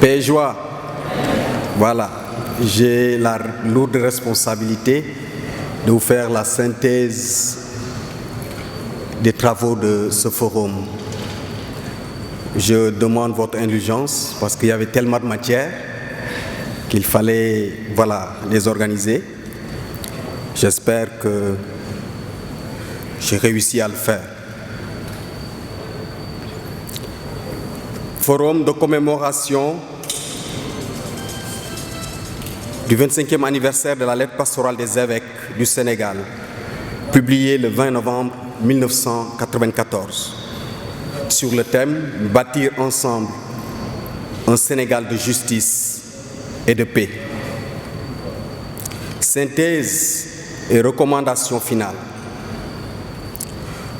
Paix et joie. Voilà, j'ai la lourde responsabilité de vous faire la synthèse des travaux de ce forum. Je demande votre indulgence parce qu'il y avait tellement de matière qu'il fallait les organiser. J'espère que j'ai réussi à le faire. Forum de commémoration du 25e anniversaire de la lettre pastorale des évêques du Sénégal, publiée le 20 novembre 1994, sur le thème « Bâtir ensemble un Sénégal de justice et de paix ». Synthèse et recommandations finales.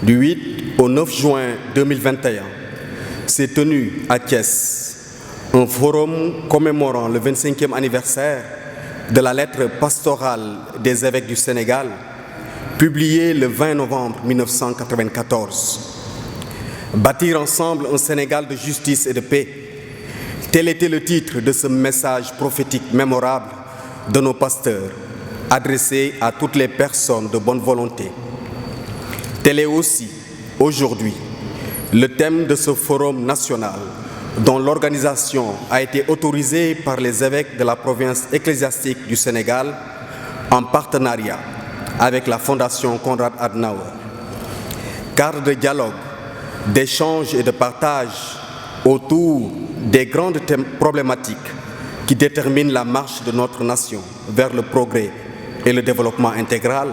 Du 8 au 9 juin 2021, s'est tenu à Thiès un forum commémorant le 25e anniversaire de la lettre pastorale des évêques du Sénégal, publiée le 20 novembre 1994. Bâtir ensemble un Sénégal de justice et de paix. Tel était le titre de ce message prophétique mémorable de nos pasteurs, adressé à toutes les personnes de bonne volonté. Tel est aussi, aujourd'hui, le thème de ce forum national, dont l'organisation a été autorisée par les évêques de la province ecclésiastique du Sénégal en partenariat avec la Fondation Konrad Adenauer. Cadre de dialogue, d'échange et de partage autour des grandes problématiques qui déterminent la marche de notre nation vers le progrès et le développement intégral,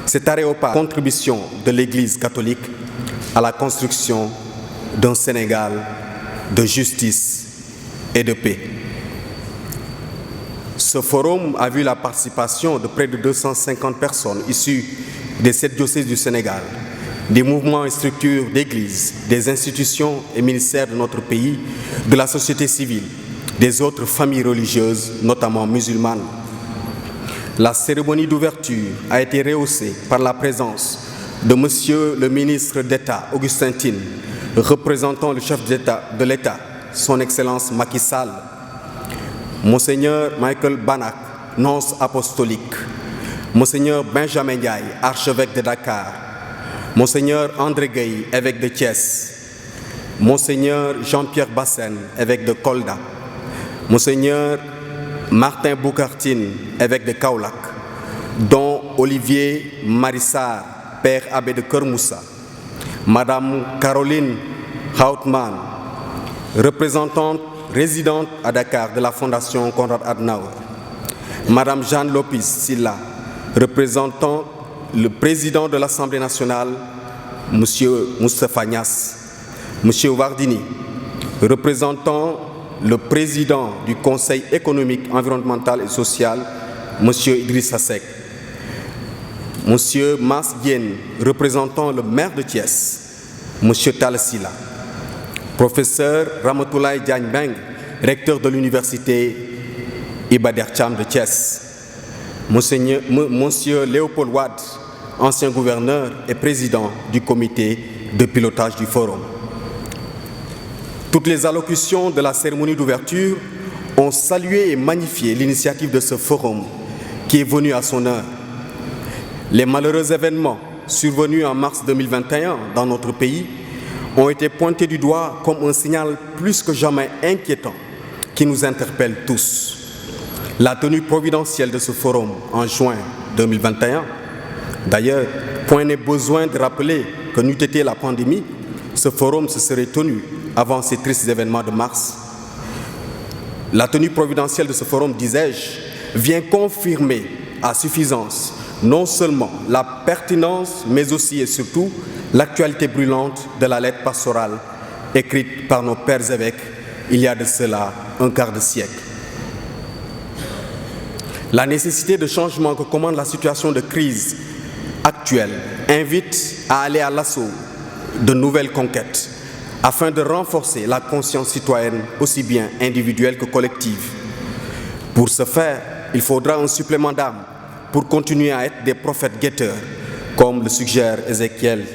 cet aréopage contribution de l'Église catholique à la construction d'un Sénégal de justice et de paix. Ce forum a vu la participation de près de 250 personnes issues des 7 diocèses du Sénégal, des mouvements et structures d'églises, des institutions et ministères de notre pays, de la société civile, des autres familles religieuses, notamment musulmanes. La cérémonie d'ouverture a été rehaussée par la présence de Monsieur le ministre d'État Augustin Tine, représentant le chef de l'État, son Excellence Macky Sall, Monseigneur Michael Banak, nonce apostolique, Monseigneur Benjamin Ndiaye, archevêque de Dakar, Monseigneur André Gueye, évêque de Thiès, Monseigneur Jean-Pierre Bassène, évêque de Kolda, Monseigneur Martin Boukartine, évêque de Kaolack, dont Olivier Marissar, père abbé de Kermoussa, Madame Caroline Hautman, représentante résidente à Dakar de la Fondation Konrad Adenauer, Madame Jeanne Lopez Silla, représentant le président de l'Assemblée nationale, Monsieur Moustapha Niasse, Monsieur Wardini, représentant le président du Conseil économique, environnemental et social, Monsieur Idrissa Seck, Monsieur Mas Diène, représentant le maire de Thiès, Monsieur Talla Sylla, Professeur Ramatoulaye Diagne Mbengue, recteur de l'université Iba Der Thiam de Thiès, Monsieur Léopold Wade, ancien gouverneur et président du comité de pilotage du forum. Toutes les allocutions de la cérémonie d'ouverture ont salué et magnifié l'initiative de ce forum qui est venu à son heure. Les malheureux événements survenus en mars 2021 dans notre pays ont été pointés du doigt comme un signal plus que jamais inquiétant qui nous interpelle tous. La tenue providentielle de ce forum en juin 2021, d'ailleurs, point n'est besoin de rappeler que n'eût été la pandémie, ce forum se serait tenu avant ces tristes événements de mars. La tenue providentielle de ce forum, disais-je, vient confirmer à suffisance non seulement la pertinence, mais aussi et surtout l'actualité brûlante de la lettre pastorale écrite par nos pères évêques il y a de cela un quart de siècle. La nécessité de changement que commande la situation de crise actuelle invite à aller à l'assaut de nouvelles conquêtes afin de renforcer la conscience citoyenne aussi bien individuelle que collective. Pour ce faire, il faudra un supplément d'âme pour continuer à être des prophètes guetteurs, comme le suggère Ézéchiel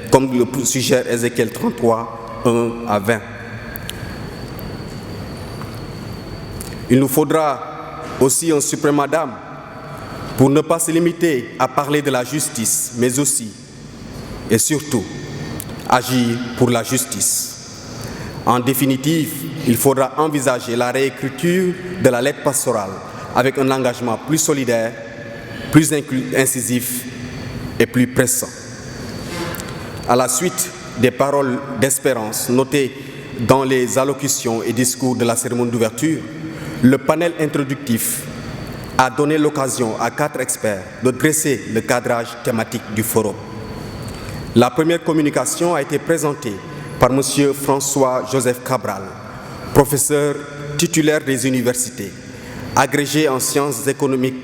33, 1 à 20. Il nous faudra aussi un supplément-d'âme pour ne pas se limiter à parler de la justice, mais aussi et surtout agir pour la justice. En définitive, il faudra envisager la réécriture de la lettre pastorale avec un engagement plus solidaire, plus incisif et plus pressant. À la suite des paroles d'espérance notées dans les allocutions et discours de la cérémonie d'ouverture, le panel introductif a donné l'occasion à 4 experts de dresser le cadrage thématique du forum. La première communication a été présentée par M. François-Joseph Cabral, professeur titulaire des universités, agrégé en sciences économiques,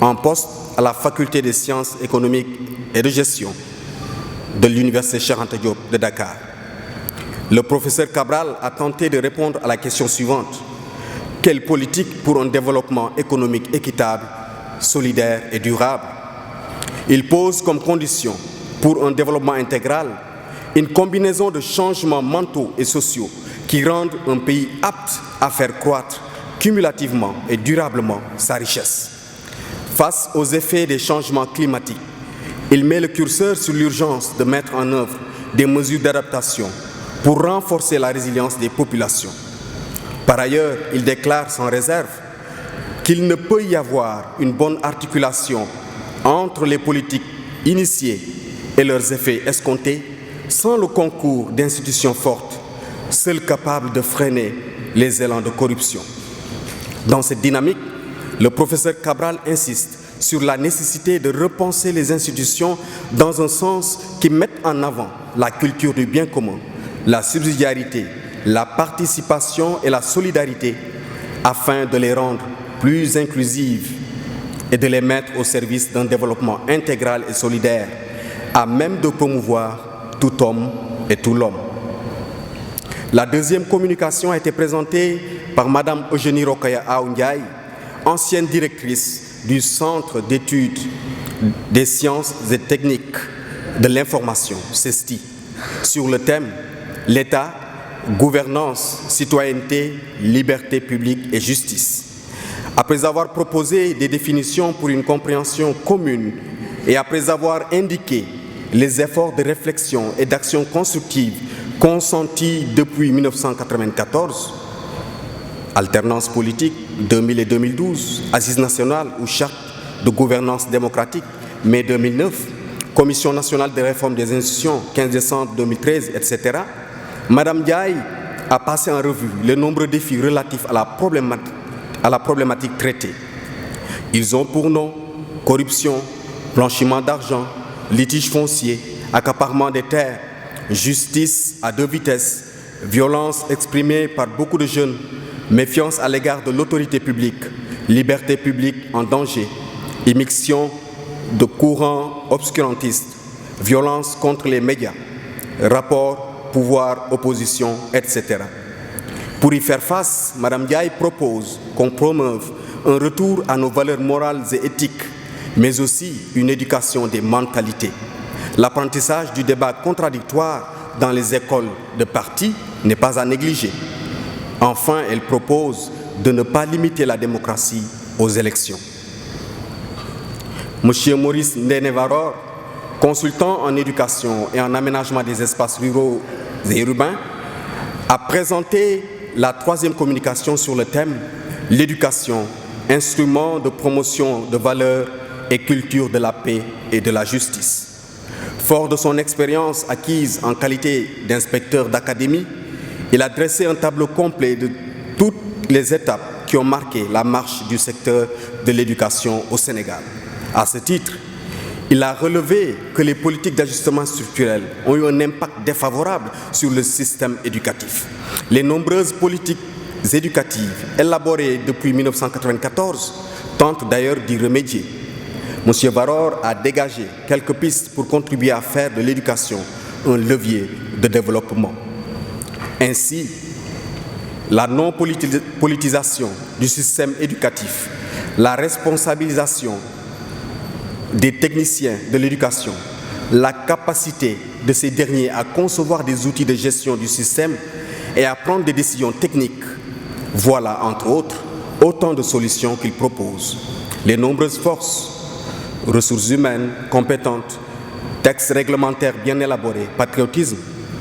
en poste à la faculté des sciences économiques et de gestion de l'université Cheikh Anta Diop de Dakar. Le professeur Cabral a tenté de répondre à la question suivante: quelle politique pour un développement économique équitable, solidaire et durable? Il pose comme condition pour un développement intégral une combinaison de changements mentaux et sociaux qui rendent un pays apte à faire croître cumulativement et durablement sa richesse. Face aux effets des changements climatiques, il met le curseur sur l'urgence de mettre en œuvre des mesures d'adaptation pour renforcer la résilience des populations. Par ailleurs, il déclare sans réserve qu'il ne peut y avoir une bonne articulation entre les politiques initiées et leurs effets escomptés sans le concours d'institutions fortes, seules capables de freiner les élans de corruption. Dans cette dynamique, le professeur Cabral insiste sur la nécessité de repenser les institutions dans un sens qui mette en avant la culture du bien commun, la subsidiarité, la participation et la solidarité, afin de les rendre plus inclusives et de les mettre au service d'un développement intégral et solidaire, à même de promouvoir tout homme et tout l'homme. La deuxième communication a été présentée par Mme Eugénie Rokaya Aoundiaï, ancienne directrice du Centre d'études des sciences et techniques de l'information, CESTI, sur le thème « L'État, gouvernance, citoyenneté, liberté publique et justice ». Après avoir proposé des définitions pour une compréhension commune et après avoir indiqué les efforts de réflexion et d'action constructive consentis depuis 1994, alternance politique 2000 et 2012, Assise nationale ou charte de gouvernance démocratique mai 2009, Commission nationale de réforme des institutions 15 décembre 2013, etc., Mme Ndiaye a passé en revue les nombreux défis relatifs à la problématique traitée. Ils ont pour nom corruption, blanchiment d'argent, litige foncier, accaparement des terres, justice à 2 vitesses, violence exprimée par beaucoup de jeunes, méfiance à l'égard de l'autorité publique, liberté publique en danger, immixtion de courants obscurantistes, violence contre les médias, rapport pouvoir-opposition, etc. Pour y faire face, Mme Ndiaye propose qu'on promeuve un retour à nos valeurs morales et éthiques, mais aussi une éducation des mentalités. L'apprentissage du débat contradictoire dans les écoles de parti n'est pas à négliger. Enfin, elle propose de ne pas limiter la démocratie aux élections. M. Maurice Ndenevaror, consultant en éducation et en aménagement des espaces ruraux et urbains, a présenté la 3e communication sur le thème « L'éducation, instrument de promotion de valeurs et culture de la paix et de la justice ». Fort de son expérience acquise en qualité d'inspecteur d'académie, il a dressé un tableau complet de toutes les étapes qui ont marqué la marche du secteur de l'éducation au Sénégal. À ce titre, il a relevé que les politiques d'ajustement structurel ont eu un impact défavorable sur le système éducatif. Les nombreuses politiques éducatives élaborées depuis 1994 tentent d'ailleurs d'y remédier. M. Varor a dégagé quelques pistes pour contribuer à faire de l'éducation un levier de développement. Ainsi, la non-politisation du système éducatif, la responsabilisation des techniciens de l'éducation, la capacité de ces derniers à concevoir des outils de gestion du système et à prendre des décisions techniques Voilà, entre autres, autant de solutions qu'il propose. Les nombreuses forces, ressources humaines compétentes, textes réglementaires bien élaborés, patriotisme,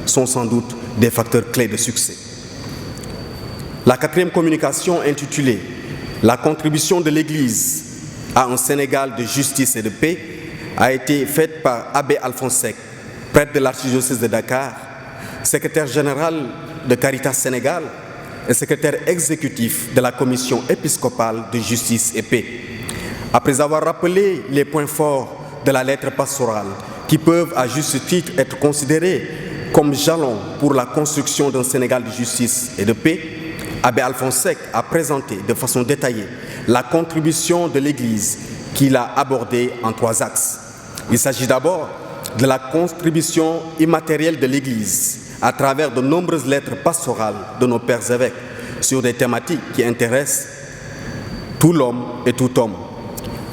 sont sans doute des facteurs clés de succès. La quatrième communication intitulée « La contribution de l'Église à un Sénégal de justice et de paix » a été faite par Abbé Alphonse Seck, prêtre de l'archidiocèse de Dakar, secrétaire général de Caritas Sénégal et secrétaire exécutif de la commission épiscopale de justice et paix. Après avoir rappelé les points forts de la lettre pastorale qui peuvent à juste titre être considérés comme jalons pour la construction d'un Sénégal de justice et de paix, Abbé Alphonse Seck a présenté de façon détaillée la contribution de l'Église qu'il a abordée en 3 axes. Il s'agit d'abord de la contribution immatérielle de l'Église à travers de nombreuses lettres pastorales de nos pères évêques sur des thématiques qui intéressent tout l'homme et tout homme.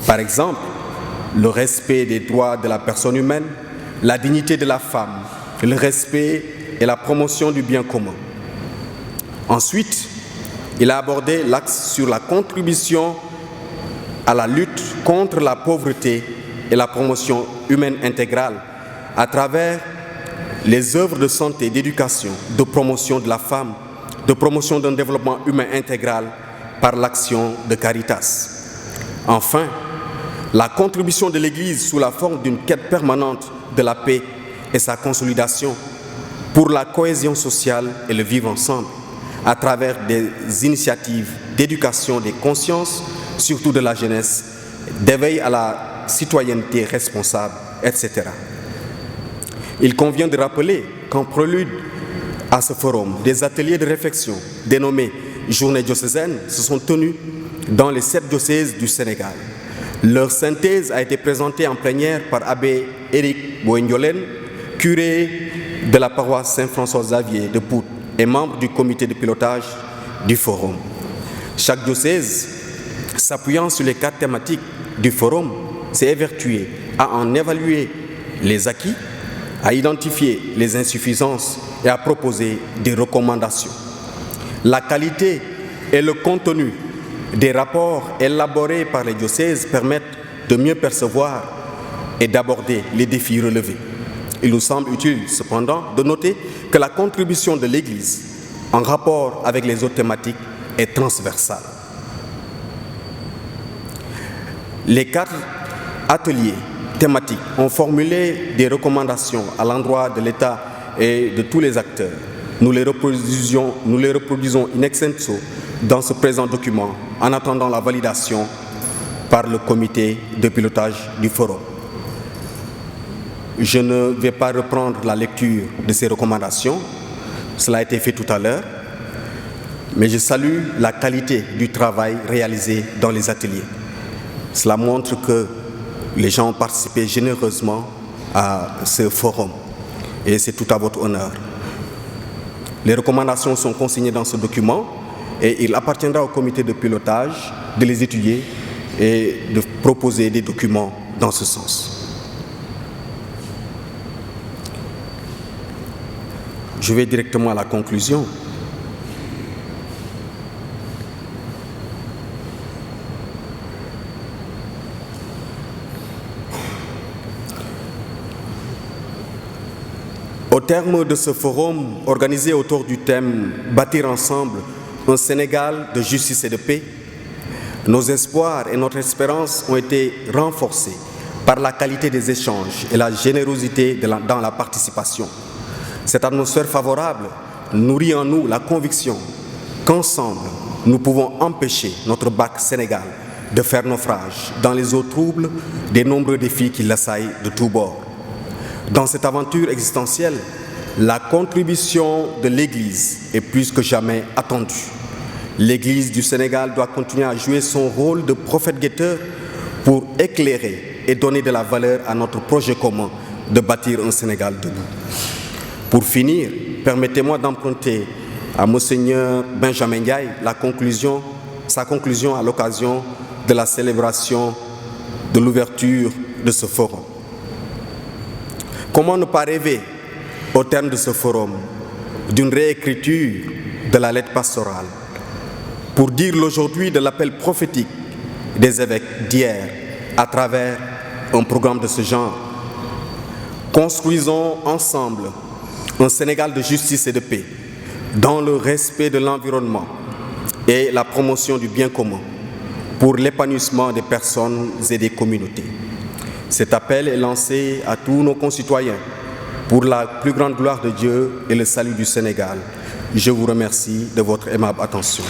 Par exemple, le respect des droits de la personne humaine, la dignité de la femme, le respect et la promotion du bien commun. Ensuite, il a abordé l'axe sur la contribution à la lutte contre la pauvreté et la promotion humaine intégrale à travers les œuvres de santé, d'éducation, de promotion de la femme, de promotion d'un développement humain intégral par l'action de Caritas. Enfin, la contribution de l'Église sous la forme d'une quête permanente de la paix et sa consolidation pour la cohésion sociale et le vivre ensemble à travers des initiatives d'éducation des consciences, surtout de la jeunesse, d'éveil à la citoyenneté responsable, etc. Il convient de rappeler qu'en prélude à ce forum, des ateliers de réflexion dénommés Journées diocésaines se sont tenus dans les 7 diocèses du Sénégal. Leur synthèse a été présentée en plénière par Abbé Éric Boengolen, curé de la paroisse Saint-François-Xavier de Pout et membre du comité de pilotage du forum. Chaque diocèse, s'appuyant sur les 4 thématiques du forum, s'est évertué à en évaluer les acquis, à identifier les insuffisances et à proposer des recommandations. La qualité et le contenu des rapports élaborés par les diocèses permettent de mieux percevoir et d'aborder les défis relevés. Il nous semble utile, cependant, de noter que la contribution de l'Église, en rapport avec les autres thématiques, est transversale. Les 4 ateliers thématiques ont formulé des recommandations à l'endroit de l'État et de tous les acteurs. Nous les reproduisons in extenso dans ce présent document en attendant la validation par le comité de pilotage du forum. Je ne vais pas reprendre la lecture de ces recommandations, cela a été fait tout à l'heure, mais je salue la qualité du travail réalisé dans les ateliers. Cela montre que les gens ont participé généreusement à ce forum et c'est tout à votre honneur. Les recommandations sont consignées dans ce document et il appartiendra au comité de pilotage de les étudier et de proposer des documents dans ce sens. Je vais directement à la conclusion. Au terme de ce forum organisé autour du thème « Bâtir ensemble un Sénégal de justice et de paix », nos espoirs et notre espérance ont été renforcés par la qualité des échanges et la générosité dans la participation. Cette atmosphère favorable nourrit en nous la conviction qu'ensemble, nous pouvons empêcher notre barque Sénégal de faire naufrage dans les eaux troubles des nombreux défis qui l'assaillent de tous bords. Dans cette aventure existentielle, la contribution de l'Église est plus que jamais attendue. L'Église du Sénégal doit continuer à jouer son rôle de prophète-guetteur pour éclairer et donner de la valeur à notre projet commun de bâtir un Sénégal debout. Pour finir, permettez-moi d'emprunter à Monseigneur Benjamin Ndiaye sa conclusion à l'occasion de la célébration de l'ouverture de ce forum. Comment ne pas rêver, au terme de ce forum, d'une réécriture de la lettre pastorale, pour dire l'aujourd'hui de l'appel prophétique des évêques d'hier à travers un programme de ce genre. Construisons ensemble un Sénégal de justice et de paix, dans le respect de l'environnement et la promotion du bien commun, pour l'épanouissement des personnes et des communautés. Cet appel est lancé à tous nos concitoyens pour la plus grande gloire de Dieu et le salut du Sénégal. Je vous remercie de votre aimable attention.